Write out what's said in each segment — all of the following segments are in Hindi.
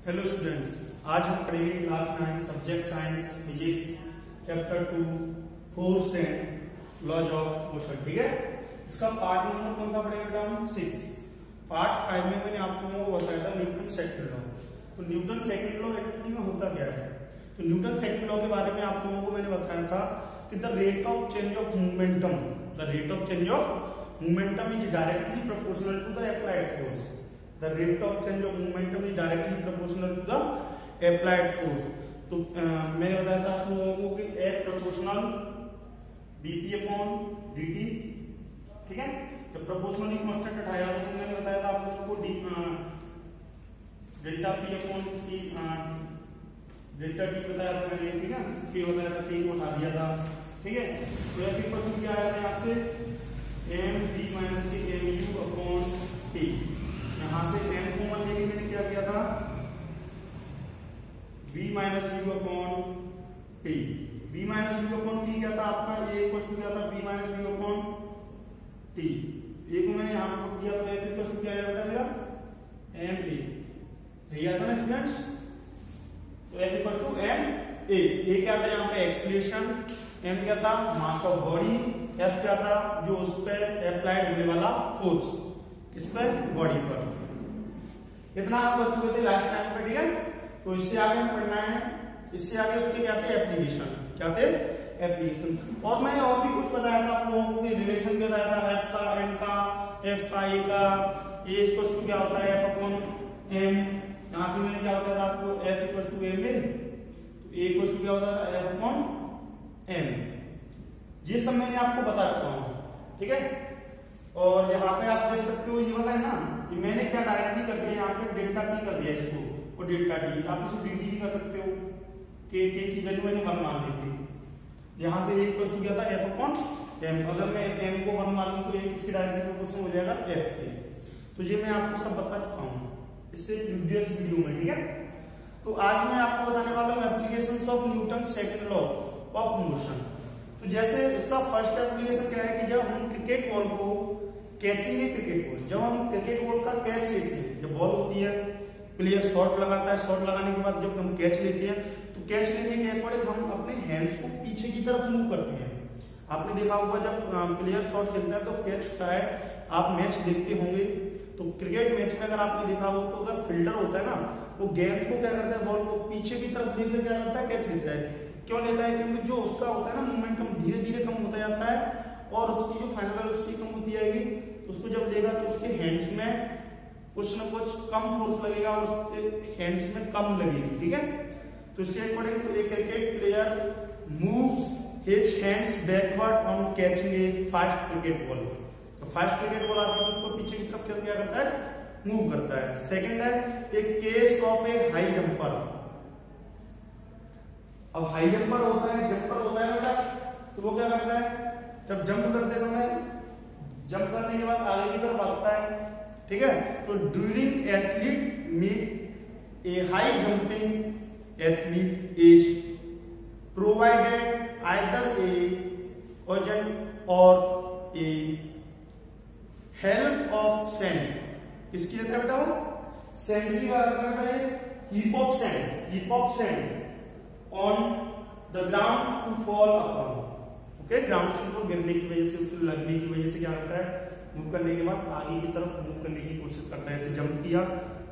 हेलो स्टूडेंट्स, आज हम पढ़ेंगे class 9 subject science physics chapter 2 force and laws of motion. ठीक है, इसका पार्ट नंबर कौन सा पढ़ेंगे बेटा हम? 6। पार्ट 5 में मैंने आप लोगों को बताया था न्यूटन सेकंड लॉ। तो न्यूटन सेकंड लॉ एक्चुअली में होता क्या है? तो न्यूटन सेकंड लॉ के बारे में आप लोगों को मैंने बताया था कि the rate of change of momentum is directly proportional to the applied force. The rate of change of momentum is directly proportional to the applied force। तो मैंने बताया था आप लोगों को कि F proportional dp upon dt। ठीक है, जब प्रोपोर्शनली कांस्टेंट हटाया तो मैंने बताया था आप लोगों को delta p upon t delta t बताया था मैंने। ठीक है, p बताया था, t को हटा दिया था। ठीक है, तो F इक्वल टू क्या आया था यहाँ से m v minus k mu upon t। यहां से m कॉमन लेके मैंने क्या किया था? v minus u upon t। v minus u upon t क्या था आपका? a इक्वल टू क्या था? v minus u upon t। a को मैंने यहां पर किया तो f इक्वल टू क्या आया बेटा मेरा? m a। यही आता ना स्टूडेंट्स? तो f equal to m a। a क्या था यहाँ पे? एक्सीलरेशन। m क्या था? Mass of body. f क्या था? जो उस पर अप्लाइड होने वाला फोर्स, इस पर बॉडी पर। इतना आप कर चुके थे लास्ट टाइम पे। ठीक है, तो इससे आगे हम पढ़ना है, इससे आगे उसके क्या थे? एप्लीकेशन। क्या थे? एप्लीकेशन। और मैंने और भी कुछ बताया था आप लोगों को कि रिलेशन क्या बताया था? एफ का, एन का, एफ का, ए का, ए इक्वल टू क्या होता है? F upon M. यहां से मैंने क्या बताया था आपको? F equal to M A, तो ए इक्वल टू क्या होता था? F upon M. ये सब मैंने आपको बता चुका हूं। ठीक है, और यहाँ पे आप देख सकते हो ये वाला है ना, कि मैंने क्या डायरेक्टली कर दिया यहाँ पे? डेल्टा टी कर दिया इसको, और डेल्टा टी आप इसे dt भी कर सकते हो। के की वैल्यू मैंने 1 मान ली थी। यहाँ से एक क्वेश्चन क्या था? f upon m। अगर मैं m को 1 मान लूं तो एक इसकी डायरेक्टली प्रोपोर्शनल हो जाएगा f के। तो ये मैं आपको सब बता चुका हूँ इससे प्रीवियस वीडियो में। ठीक है, तो आज मैं आपको बताने वाला हूँ applications of Newton second law of motion. तो जैसे इसका फर्स्ट एप्लीकेशन क्या है कि जब हम क्रिकेट बॉल को कैचिंग, क्रिकेट बॉल जब हम क्रिकेट बॉल का कैच लेते हैं, जब बॉल होती है, प्लेयर शॉट लगाता है, शॉट लगाने के बाद जब हम कैच लेते हैं तो कैच लेने के अकॉर्डिंग हम अपने हैंड्स को पीछे की तरफ मूव करते हैं। आपने देखा होगा जब प्लेयर शॉट खेलता है तो कैच होता है, आप मैच देखते होंगे तो क्रिकेट मैच में अगर आपने देखा हो तो अगर फील्डर होता है ना, वो गेंद को क्या करता है? बॉल को पीछे की तरफ लेकर क्या करता है? कैच लेता है। क्यों लेता है? क्योंकि जो उसका होता है ना मोमेंटम धीरे धीरे कम होता जाता है और उसकी जो फाइनल वेलोसिटी कम होती जाएगी, उसको जब लेगा तो उसके हैंड्स में कुछ ना कुछ कम फोर्स लगेगा और उसके हैंड्स में कम लगेगी। ठीक है, तो इसके अकॉर्डिंग तो एक cricket player moves his hands backward on catching A fast cricket ball. तो फास्ट क्रिकेट बॉल आती है तो उसको पीछे की तरफ क्या करता है? मूव करता है। सेकंड है एक case of A high jumper. अब हाई जंपर होता है, जंपर होता है बेटा, तो वो क्या करता है? जब जंप करते समय, जंप करने के बाद आगे की तरफ भागता है। ठीक है, तो during athlete meet a high jumping athlete is provided either a ओजन और ए हेल्प ऑफ सैंड। किसकी रहता है बेटा? वो सैंड की करता है, heap of sand on the ground to fall upon. Okay, ground से ऊपर गिरने की वजह से, उससे लगने की वजह से क्या करता है? मूव करने के बाद आगे की तरफ मूव करने की कोशिश करता है। ऐसे जंप किया,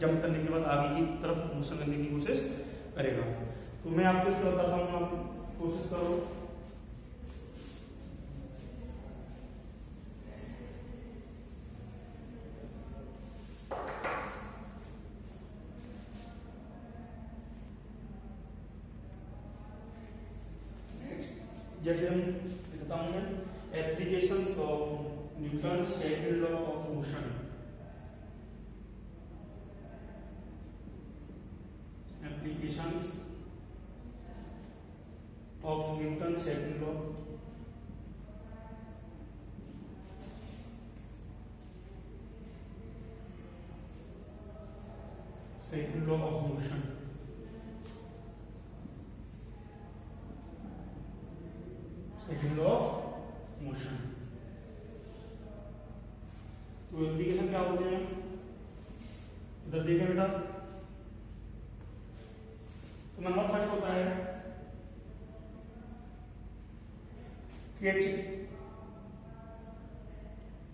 जंप करने के बाद आगे की तरफ मोशन करने की कोशिश करेगा। तो मैं आपको इससे बताता हूँ, आप कोशिश करो। जैसे हम लिखता हूं मैं applications of Newton second law of motion. Applications of Newton second law of motion. Second law of motion. तो एप्लीकेशन क्या होते हैं? इधर देखें बेटा, तो नंबर फर्स्ट होता है catch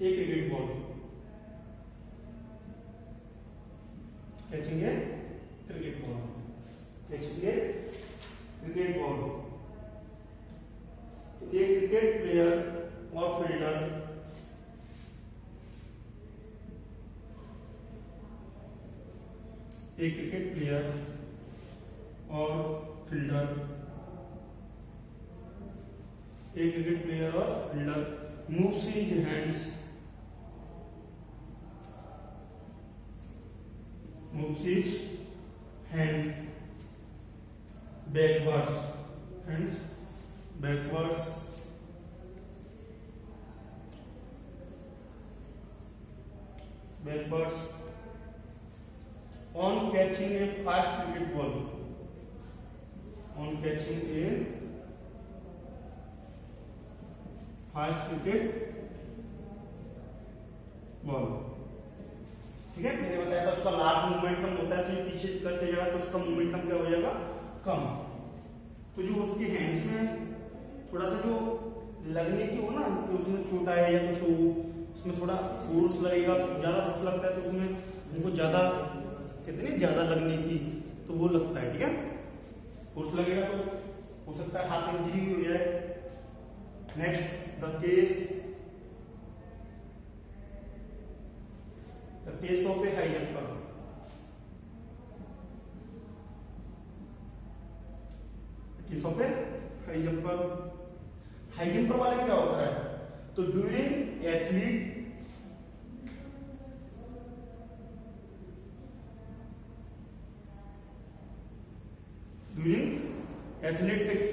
a cricket ball, catching A cricket ball, catching A cricket ball. A cricket player और फील्डर एक क्रिकेट प्लेयर और फील्डर, एक क्रिकेट प्लेयर और fielder moves his hands, moves his hand backwards, hands backwards backwards on catching a fast cricket ball, on catching a fast cricket ball। ठीक है, मैंने बताया था उसका लार्ज मोमेंटम होता है, तो ये पीछे करते जाएगा तो उसका मोमेंटम क्या हो जाएगा, कम। तो जो उसके हैंड्स में थोड़ा सा जो लगने की हो ना कि उसमें चोट आए या कुछ हो, उसमें थोड़ा फोर्स लगेगा, तो ज्यादा फोर्स लगता है तो उसमें उनको ज्यादा कितनी ज्यादा लगने की, तो वो लगता है। ठीक है, फोर्स लगेगा तो हो सकता है हाथ इंजरी भी हो जाए। Next the case of A high jumper, case of A high jumper. High jumper वाले क्या होता है, तो during athlete during athletics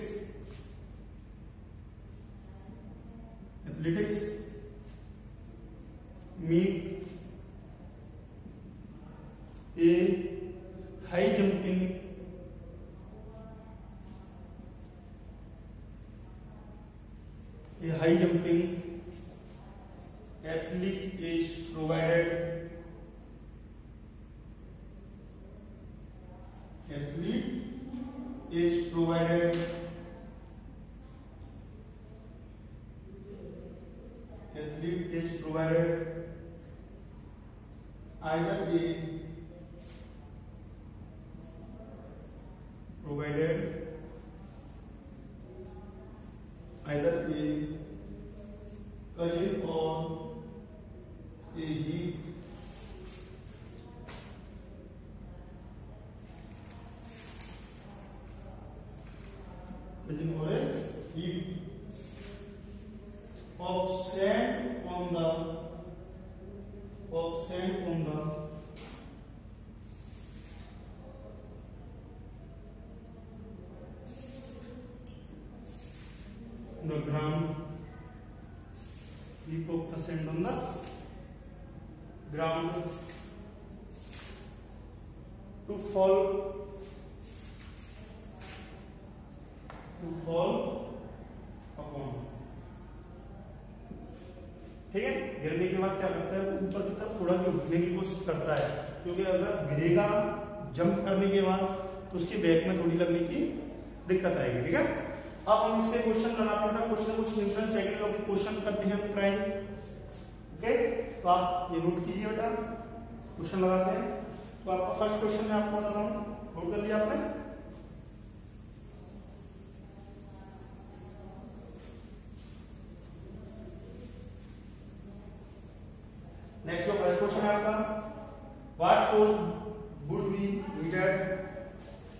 meet a high jumping athlete is provided either a cousin or a heap of sand on the ground, heap of the sand on the ground to fall upon। ठीक है, गिरने के बाद क्या करता है, ऊपर की तरफ थोड़ा भी उठने की कोशिश करता है, क्योंकि अगर गिरेगा जंप करने के बाद तो उसके बैक में थोड़ी लगने की दिक्कत आएगी। ठीक है, अब हम इसके क्वेश्चन लगाते हैं, क्वेश्चन कुछ न्यूटन सेकंड लॉ के क्वेश्चन करते हैं ट्राई। ओके, तो आप ये नोट कीजिए बेटा, क्वेश्चन लगाते हैं। तो आपका फर्स्ट क्वेश्चन मैं आपको बताता हूं, नोट कर लिया आपने। नेक्स्ट फर्स्ट क्वेश्चन है आपका, what force would be needed,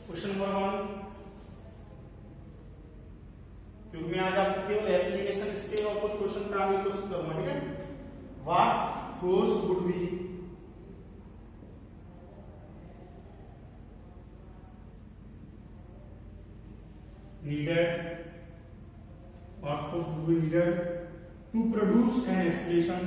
question number 1। क्योंकि मैं आज आपको केवल एप्लीकेशन इसके और कुछ क्वेश्चन का आगे कोशिश करूंगा। ठीक है, what force would be needed, what force would be needed to produce an expression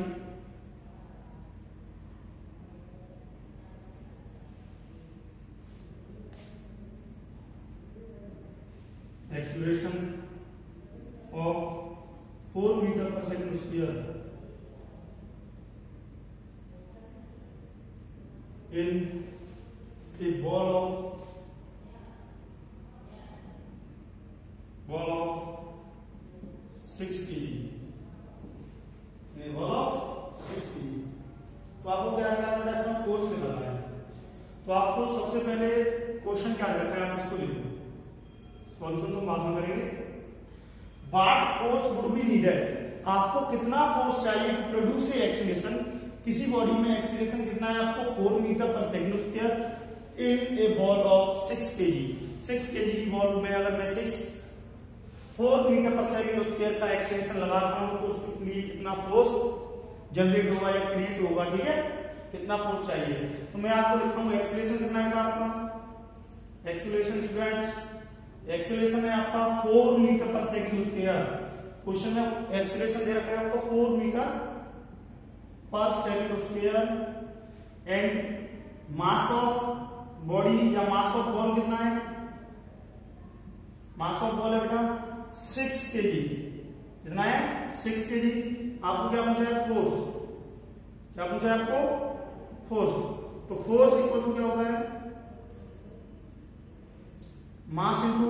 of 4 meter per second square in a ball of 6 kg, ball of 6 kg। तो आपको क्या करना है, इसमें फोर्स निकालना है। तो आपको सबसे पहले क्वेश्चन क्या रखा है, आप इसको लिखो, सॉल्यूशन तो बाद में करेंगे। What force would be needed, आपको कितना फोर्स चाहिए टू प्रोड्यूस ए एक्सीलरेशन, किसी बॉडी में एक्सीलरेशन कितना है आपको 4 metre per second square in A ball of 6 kg। 6 kg की बॉल में अगर मैं 4 मीटर पर सेकंड स्क्वायर का एक्सीलरेशन लगाता हूं तो उसके लिए कितना फोर्स जनरेट होगा या क्रिएट होगा, ठीक है, कितना फोर्स चाहिए। तो मैं आपको लिखता हूं एक्सीलरेशन कितना है आपका, एक्सीलरेशन स्टूडेंट्स, एक्सीलरेशन है आपका 4 metre per second square. Question में एक्सीलरेशन दे रखा है आपको 4 metre per second square and mass of body या मास ऑफ बॉल कितना है, मास ऑफ बॉल है बेटा 6 kg, कितना है 6 kg। आपको क्या पूछा है, फोर्स, क्या पूछा है आपको, फोर्स। तो फोर्स इक्वल टू क्या होता है, mass into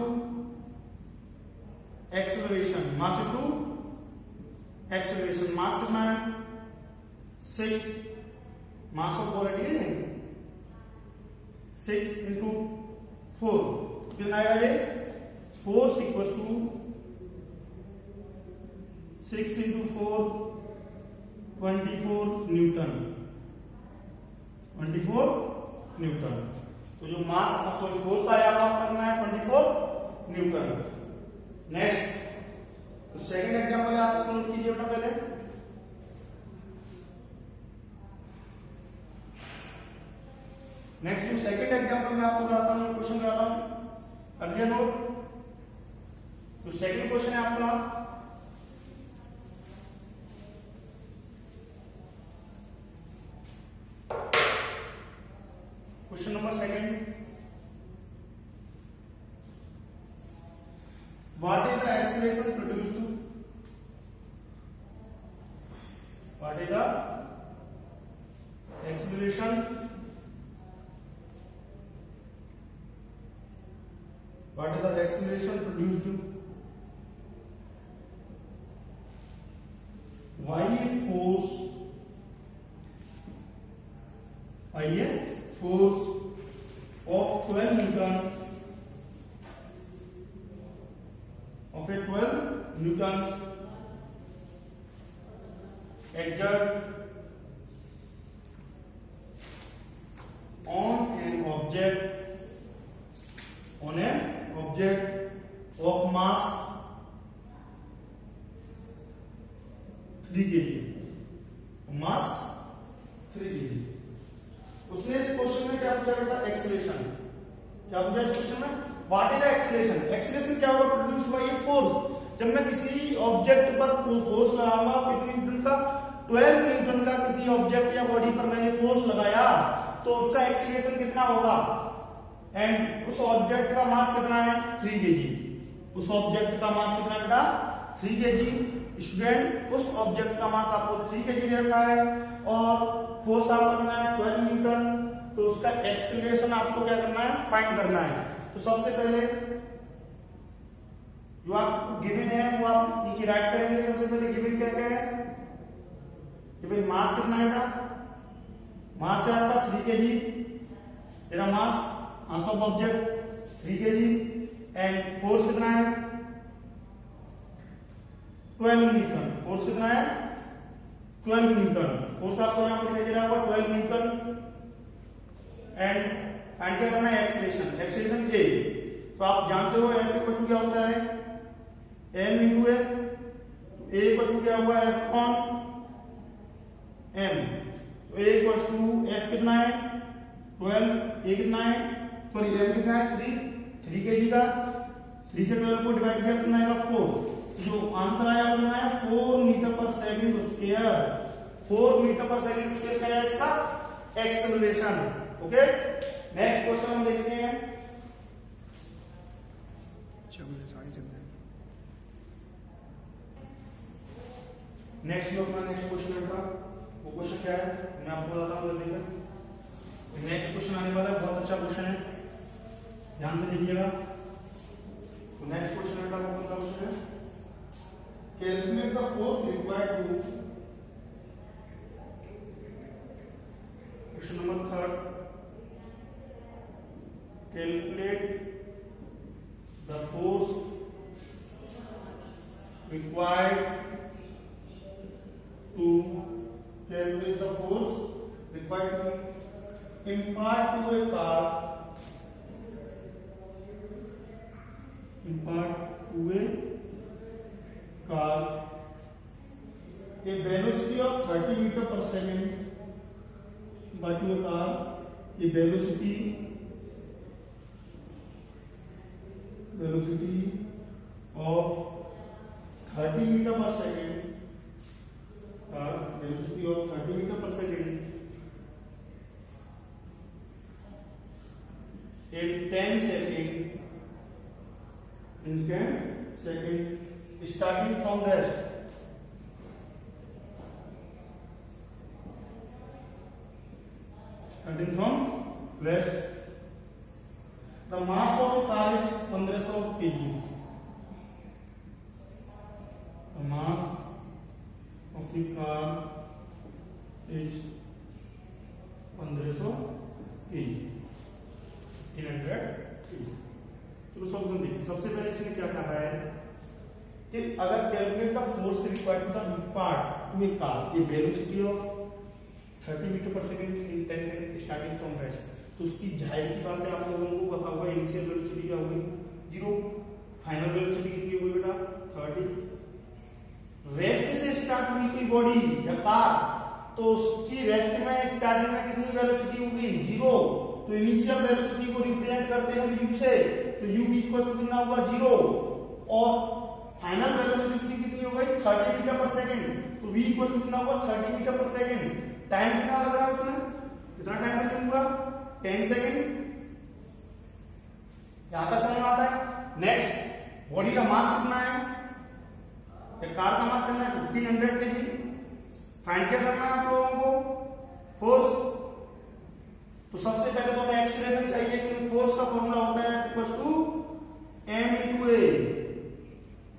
acceleration, mass into acceleration. Mass कितना है 6, मास ऑफ बॉल है 6 इंटू 4, कितना आएगा ये, force equal to 6 into 4 24 newton, 24 newton. तो जो मास सॉरी फोर्स आया आपका कितना है 24 न्यूटन। नेक्स्ट, तो सेकंड एग्जांपल है, आप इसको नोट कीजिए बेटा पहले। नेक्स्ट जो सेकंड एग्जांपल में आपको कराता हूं, ये क्वेश्चन कराता हूं, कर दिया नोट। तो सेकंड क्वेश्चन है आपका, question number second, what is the acceleration produced, what is the acceleration, what is the acceleration produced by a force of 12 Newton, of a 12 newtons exert on an object of mass 3 kg, mass 3 kg। उसने इस क्वेश्चन में क्या पूछा बेटा, एक्सीलरेशन, क्या पूछा इस क्वेश्चन में, what is the acceleration. Acceleration क्या होगा, प्रोड्यूस्ड बाय ए फोर्स, जब मैं किसी ऑब्जेक्ट पर फोर्स लगाऊंगा कितनी न्यूटन का, 12 न्यूटन का किसी ऑब्जेक्ट या बॉडी पर मैंने फोर्स लगाया तो उसका एक्सीलरेशन कितना होगा, एंड उस ऑब्जेक्ट का मास कितना है 3 kg, उस ऑब्जेक्ट का मास कितना बेटा 3 kg। स्टूडेंट, उस ऑब्जेक्ट का मास आपको 3 kg दे रखा है और फोर्स आपका कितना है 12 न्यूटन, तो उसका एक्सीलरेशन आपको क्या करना है, फाइंड करना है। तो सबसे पहले जो आपको गिवन है वो आप नीचे राइट करेंगे। सबसे पहले गिवन क्या क्या है कि भाई मास कितना है बेटा, मास है आपका 3 kg, तेरा mass of object 3 kg and force कितना है 12 न्यूटन, फोर्स कितना है 12 न्यूटन, फोर्स आपको यहां पर दिखाई दे रहा होगा 12 न्यूटन एंड क्या करना है, एक्सीलरेशन, एक्सीलरेशन ए। तो आप जानते हो एफ इक्वल टू क्या होता है, m इंटू ए, तो ए इक्वल टू क्या होगा एफ अपॉन एम। तो ए इक्वल टू एफ कितना है 12, ए कितना है सॉरी एम कितना है 3 kg का, 3 से 12 को डिवाइड किया कितना आएगा 4। जो आंसर आया वो कितना है 4 metre per second square, 4 metre per second square क्या है इसका एक्सेलरेशन। ओके, नेक्स्ट क्वेश्चन हम देखते हैं। नेक्स्ट क्वेश्चन है, वो क्वेश्चन क्या है मैं आपको बताता हूँ जल्दी से। नेक्स्ट क्वेश्चन आने वाला है, बहुत अच्छा क्वेश्चन है, ध्यान से देखिएगा। तो नेक्स्ट क्वेश्चन है, कौन सा क्वेश्चन है calculate the force required to question number 3 calculate the force required to calculate the force required to impart to a car a velocity of 30 meter per second by to a car a velocity of 30 meter per second velocity of 30 meter per second in 10 seconds starting from rest. The mass of the car is 1500 kg. The mass of the car is 1500 kg. 1500 kg. चलो सॉल्यूशन देखिए। सबसे पहले इसने क्या कहा है कि अगर calculate the force required to the impart to a car a velocity of 30 metre per second in 10 second starting from rest, तो उसकी जाहिर सी बात है आप लोगों को पता होगा इनिशियल वेलोसिटी क्या होगी 0, फाइनल वेलोसिटी कितनी होगी बेटा 30। रेस्ट से स्टार्ट हुई कोई बॉडी या कार तो उसकी रेस्ट में स्टार्टिंग में कितनी वेलोसिटी होगी 0, तो इनिशियल वेलोसिटी को रिप्रेजेंट करते हैं u से, तो u इक्वल टू कितना होगा 0 और फाइनल वेलोसिटी कितनी हो गई 30 मीटर पर सेकंड, तो v इक्वल टू कितना होगा 30 मीटर पर सेकंड। टाइम कितना लग रहा है उसमें, कितना टाइम लगेगा 10 सेकंड। यहां तक समझ आता है। नेक्स्ट बॉडी का मास कितना है, कार का मास कितना है 1500 kg। फाइंड क्या करना है आप लोगों को फोर्स, तो सबसे पहले तो हमें एक्सीलरेशन चाहिए क्योंकि फोर्स का फॉर्मूला होता है इक्वल टू m × a।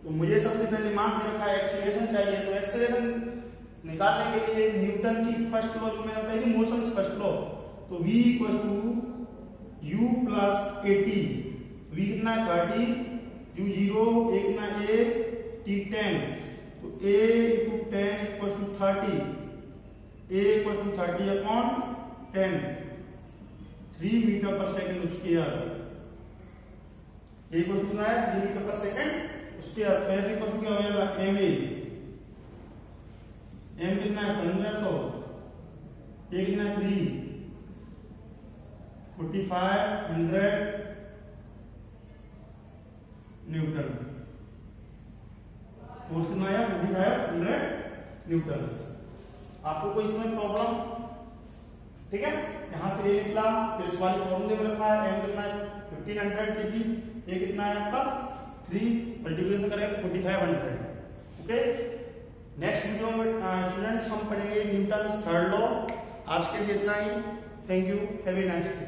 तो मुझे सबसे पहले मास दे रखा है, एक्सीलरेशन चाहिए, तो एक्सीलरेशन निकालने के लिए न्यूटन की फर्स्ट लॉ जो मैंने बताई थी मोशन फर्स्ट लॉ, तो v equal to u plus 80। v कितना है 30, u 0, a कितना a, t 10, तो a × 10 equal to 30, a equal to 30 upon 10, 3 metre per second square. a equal to कितना है 3 मीटर पर सेकंड स्क्वायर। तो f इक्वल टू क्या हो जाएगा ma, m कितना है 1500, a कितना है 3, 4500 न्यूटन। फोर्स कितना आया 4500 न्यूटन। आपको कोई इसमें प्रॉब्लम, ठीक है, यहां से ये निकला, फिर इस वाले फॉर्मूले में रखा है m कितना है 1500 kg, a कितना है आपका 3 मल्टीप्लिकेशन करेंगे तो 4500। ओके, नेक्स्ट वीडियो में स्टूडेंट्स हम पढ़ेंगे न्यूटन थर्ड लॉ। आज के लिए इतना ही। Thank you, have a nice day.